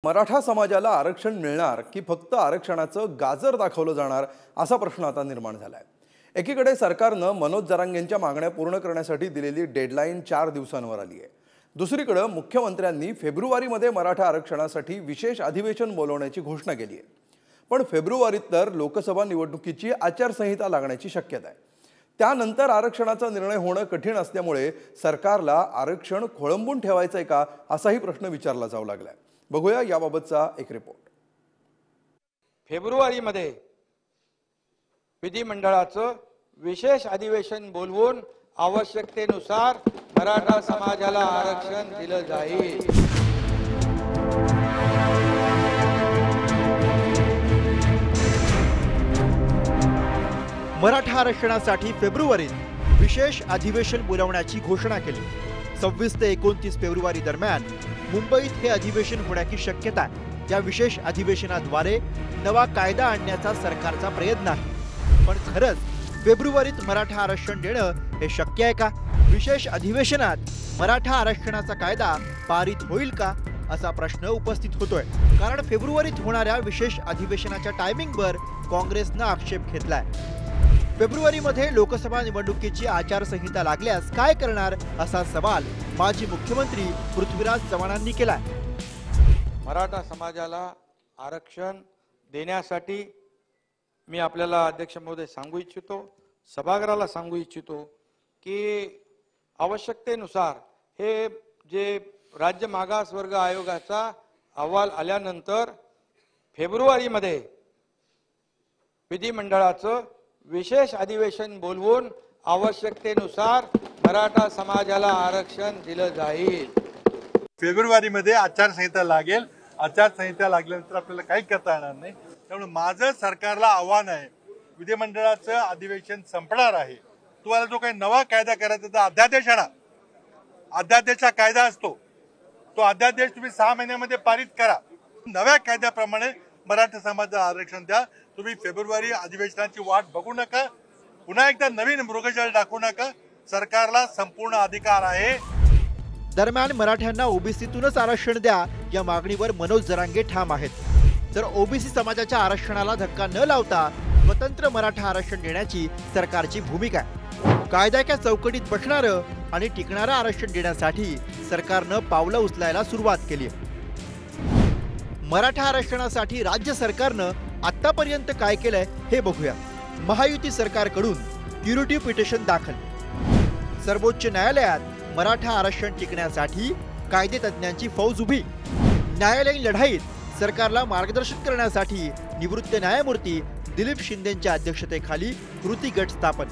मराठा समाजाला आरक्षण मिळणार की फक्त आरक्षणाचं गाजर दाखवलं जाणार असा प्रश्न आता निर्माण झालाय। एकीकडे सरकारनं मनोज जरांगेंच्या मागण्या पूर्ण करण्यासाठी दिलेली डेडलाईन 4 दिवसांवर आली आहे। दुसरीकडे मुख्यमंत्र्यांनी फेब्रुवारीमध्ये मराठा आरक्षणासाठी विशेष अधिवेशन बोलवण्याची घोषणा केली आहे। पण फेब्रुवारीत तर लोकसभा निवडणुकीची आचारसंहिता लागण्याची शक्यता आहे। त्यानंतर आरक्षणाचा निर्णय होणं कठीण असल्यामुळे सरकारला आरक्षण खोळंबून ठेवायचंय का असाही प्रश्न विचारला जाऊ लागलाय। बघूया याबाबतचा एक रिपोर्ट। फेब्रुवारीमध्ये विधिमंडळाचं विशेष अधिवेशन बोलवून आवश्यकतेनुसार मराठा समाजाला आरक्षण दिलं जाईल। मराठा आरक्षणासाठी फेब्रुवारीत विशेष अधिवेशन बोलावण्याची घोषणा केली। 26 ते 29 फेब्रुवारी दरम्यान मुंबईत हे अधिवेशन होण्याची शक्यता आहे। या विशेष अधिवेशनाद्वारे नवा कायदा आणण्याचा सरकारचा प्रयत्न आहे। पण खरंच फेब्रुवारीत मराठा आरक्षण देणं हे शक्य आहे का? विशेष अधिवेशनात मराठा आरक्षणाचा कायदा पारित होईल का असा प्रश्न उपस्थित होतोय। कारण फेब्रुवारीत होणाऱ्या विशेष अधिवेशनाच्या टायमिंगवर काँग्रेसनं आक्षेप घेतलाय। फेब्रुवारीमध्ये लोकसभा निवडणुकीची आचारसंहिता लागल्यास काय करणार असा सवाल माजी मुख्यमंत्री पृथ्वीराज चव्हाणांनी केलाय। मराठा समाजाला आरक्षण देण्यासाठी मी आपल्याला अध्यक्ष महोदय सांगू इच्छितो, सभागृहाला सांगू इच्छितो की आवश्यकतेनुसार हे जे राज्य मागासवर्ग आयोगाचा अहवाल आल्यानंतर फेब्रुवारीमध्ये विधिमंडळाचं विशेष अधिवेशन बोलवून आवश्यकतेनुसार मराठा समाजाला आरक्षण दिलं जाईल। फेब्रुवारीमध्ये आचारसंहिता लागेल। आचारसंहिता लागल्यानंतर आपल्याला काही करता येणार नाही। त्यामुळे माझं सरकारला आव्हान आहे, विधिमंडळाचं अधिवेशन संपणार आहे, तुम्हाला जो काही नवा कायदा करायचा तर अध्यादेश आणा। अध्यादेशचा कायदा असतो, तो अध्यादेश तुम्ही 6 महिन्यामध्ये पारित करा। नव्या कायद्याप्रमाणे मराठा समाजाला आरक्षण द्या। तुम्ही फेब्रुवारी अधिवेशनाची वाट बघू नका, पुन्हा एकदा नवीन मृगजळ दाखवू नका। सरकारला संपूर्ण अधिकार आहे। दरम्यान मराठ्यांना ओबीसीतूनच आरक्षण द्या या मागणीवर मनोज जरांगे ठाम आहेत। तर ओबीसी समाजाच्या आरक्षणाला धक्का न लावता स्वतंत्र मराठा आरक्षण देण्याची सरकारची भूमिका आहे। कायद्याच्या चौकटीत बसणारं आणि टिकणारं आरक्षण देण्यासाठी सरकारनं पावलं उचलायला सुरुवात केली आहे। मराठा आरक्षणासाठी राज्य सरकारनं आतापर्यंत काय केलंय हे बघूया। महायुती सरकारकडून क्युरेटिव्ह पिटिशन दाखल। सर्वोच्च न्यायालयात मराठा आरक्षण टिकण्यासाठी कायदेतज्ञांची फौज उभी। न्यायालयीन लढाईत सरकारला मार्गदर्शन करण्यासाठी निवृत्त न्यायमूर्ती दिलीप शिंदेंच्या अध्यक्षतेखाली कृती गट स्थापन।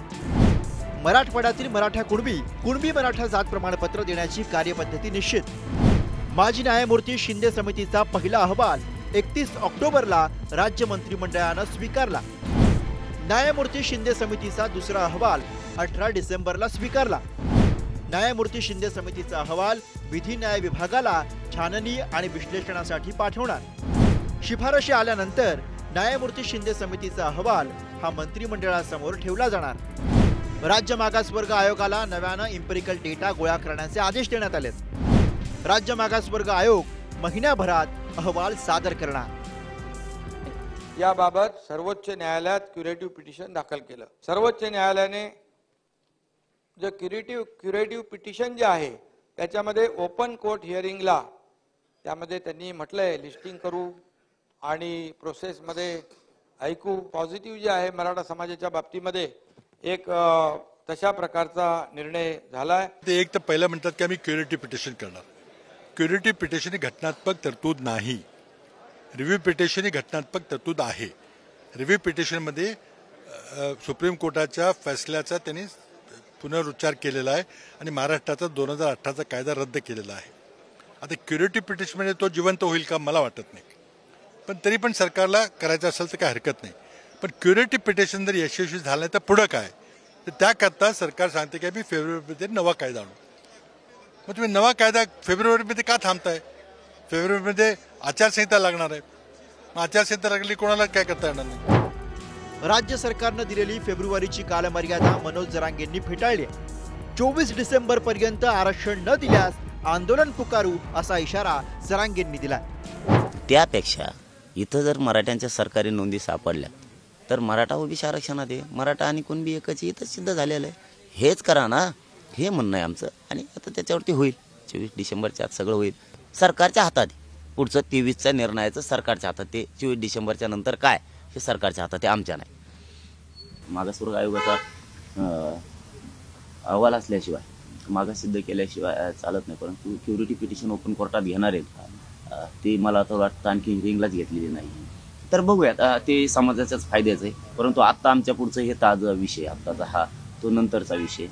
मराठवाड्यातील मराठा कुणबी मराठा जात प्रमाणपत्र देण्याची कार्यपद्धती निश्चित। माजी न्यायमूर्ती शिंदे समितीचा पहिला अहवाल 31 ऑक्टोबरला राज्य मंत्रिमंडळानं स्वीकारला। न्यायमूर्ती शिंदे समितीचा दुसरा अहवाल 18 डिसेंबरला स्वीकारला। न्यायमूर्ती शिंदे समितीचा अहवाल विधी न्याय विभागाला छाननी आणि विश्लेषणासाठी पाठवणार। शिफारशी आल्यानंतर न्यायमूर्ती शिंदे समितीचा अहवाल हा मंत्रिमंडळासमोर ठेवला जाणार। राज्य मागासवर्ग आयोगाला नव्यानं इम्पेरिकल डेटा गोळा करण्याचे आदेश देण्यात आले। राज्य मागासवर्ग आयोग महिन्याभरात अहवाल सादर करणार। याबाबत सर्वोच्च न्यायालयात क्युरेटिव्ह पिटिशन दाखल केलं। सर्वोच्च न्यायालयाने जे क्युरेटिव्ह पिटिशन जे आहे त्याच्यामध्ये ओपन कोर्ट हिअरिंगला त्यामध्ये त्यांनी म्हटलंय लिस्टिंग करू आणि प्रोसेसमध्ये ऐकू। पॉझिटिव्ह जे आहे मराठा समाजाच्या बाबतीमध्ये एक तशा प्रकारचा निर्णय झालाय। ते एक तर पहिलं म्हणतात की आम्ही क्युरेटिव्ह पिटिशन करणार। क्युरेटिव्ह पिटिशन ही घटनात्मक तरतूद नाही, रिव्ह्यू पिटिशन ही घटनात्मक तरतूद आहे। रिव्ह्यू पिटिशनमध्ये सुप्रीम कोर्टाच्या फैसल्याचा त्यांनी पुनरुच्चार केलेला आहे आणि महाराष्ट्राचा 2018चा कायदा रद्द केलेला आहे। आता क्युरेटिव्ह पिटिशनमध्ये तो जिवंत होईल का मला वाटत नाही, पण तरी पण सरकारला करायचं असेल तर काय हरकत नाही। पण क्युरेटिव्ह पिटिशन जर यशस्वी झालं नाही तर पुढं काय, तर त्याकरता सरकार सांगते की आम्ही फेब्रुवारीमध्ये नवा कायदा आणू। मग तुम्ही नवा कायदा फेब्रुवारीमध्ये का थांबताय? फेब्रुवारीमध्ये आचारसंहिता लागणार आहे, मग आचारसंहिता लागली कोणाला काय करता येणार नाही। राज्य सरकारनं दिलेली फेब्रुवारीची कालमर्यादा मनोज जरांगेंनी फेटाळली। 24 डिसेंबर पर्यंत आरक्षण न दिल्यास आंदोलन पुकारू असा इशारा जरांगेंनी दिला। त्यापेक्षा इथं जर मराठ्यांच्या सरकारी नोंदी सापडल्या तर मराठा ओबीसी आरक्षणात आहे, मराठा आणि कुणबी एकच इथं सिद्ध झालेलं आहे. हेच करा ना, हे म्हणणं आहे आमचं. आणि आता त्याच्यावरती होईल 24 डिसेंबरच्या आत सगळं होईल. सरकारच्या हातात आहे. पुढचं 23च्या निर्णयाचं सरकारच्या हातात. ते 24 डिसेंबरच्या नंतर काय हे सरकारच्या हातात आहे, आमच्या नाही. मागासवर्ग आयोगाचा अहवाल असल्याशिवाय मागास सिद्ध केल्याशिवाय चालत नाही. परंतु क्युरिटी पिटिशन ओपन कोर्टात घेणार आहेत ते मला आता वाटतं आणखी हिअरिंगलाच घेतलेली नाही. तर बघूयात, ते समाजाच्याच फायद्याचं आहे. परंतु आत्ता आमच्या पुढचं हे ताजा विषय, आत्ताचा हा तो नंतरचा विषय.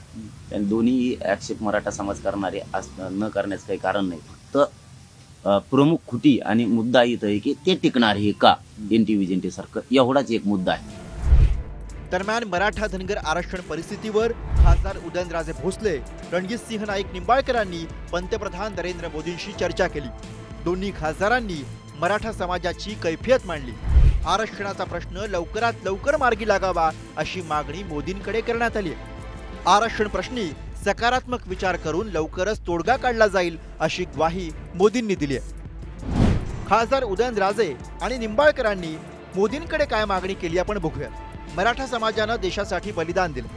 आणि दोन्ही ॲक्सेप्ट मराठा समाज करणारे न करण्याचं काही कारण नाही. फक्त प्रमुख खुटी आणि मुद्दा इथं आहे की ते टिकणार आहे का NTV सारखं, एवढाच एक मुद्दा आहे. दरम्यान मराठा धनगर आरक्षण परिस्थितीवर खासदार उदयनराजे भोसले, रणजितसिंह नाईक निंबाळकरांनी पंतप्रधान नरेंद्र मोदींशी चर्चा केली. दोन्ही खासदारांनी मराठा समाजाची कैफियत मांडली. आरक्षणाचा प्रश्न लवकरात लवकर मार्गी लागावा अशी मागणी मोदींकडे करण्यात आली. आरक्षण प्रश्नी सकारात्मक विचार करून लवकरच तोडगा काढला जाईल अशी ग्वाही मोदींनी दिली आहे. खासदार उदयनराजे आणि निंबाळकरांनी मोदींकडे काय मागणी केली आपण बघूया. मराठा समाजानं देशासाठी बलिदान दिलं.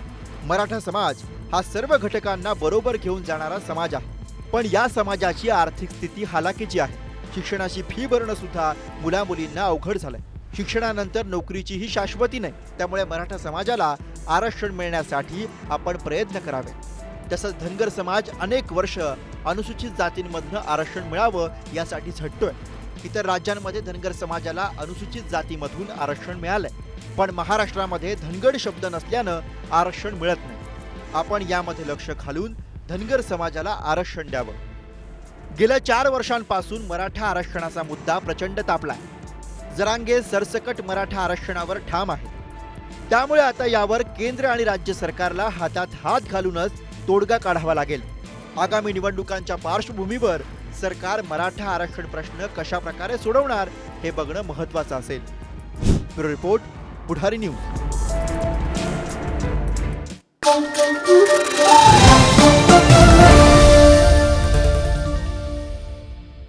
मराठा समाज हा सर्व घटकांना बरोबर घेऊन जाणारा समाज आहे. पण या समाजाची आर्थिक स्थिती हालाकीची आहे. शिक्षणाची फी भरणं सुद्धा मुलामुलींना अवघड झालंय. शिक्षणानंतर नोकरीचीही शाश्वती नाही. त्यामुळे मराठा समाजाला आरक्षण मिळण्यासाठी आपण प्रयत्न करावे. तसंच धनगर समाज अनेक वर्ष अनुसूचित जातींमधनं आरक्षण मिळावं यासाठी झटतोय. इतर राज्यांमध्ये धनगर समाजाला अनुसूचित जातीमधून आरक्षण मिळालंय, पण महाराष्ट्रामध्ये धनगर शब्द नसल्यानं आरक्षण मिळत नाही. आपण यामध्ये लक्ष घालून धनगर समाजाला आरक्षण द्यावं. गेल्या 4 वर्षांपासून मराठा आरक्षणाचा मुद्दा प्रचंड तापलाय. जरांगे सरसकट मराठा आरक्षणावर ठाम आहे. त्यामुळे आता यावर केंद्र आणि राज्य सरकारला हातात हात घालूनच तोडगा काढावा लागेल. आगामी निवडणुकांच्या पार्श्वभूमीवर सरकार मराठा आरक्षण प्रश्न कशा प्रकारे सोडवणार हे बघणं महत्त्वाचं असेल. ब्युरो रिपोर्ट, पुढारी न्यूज.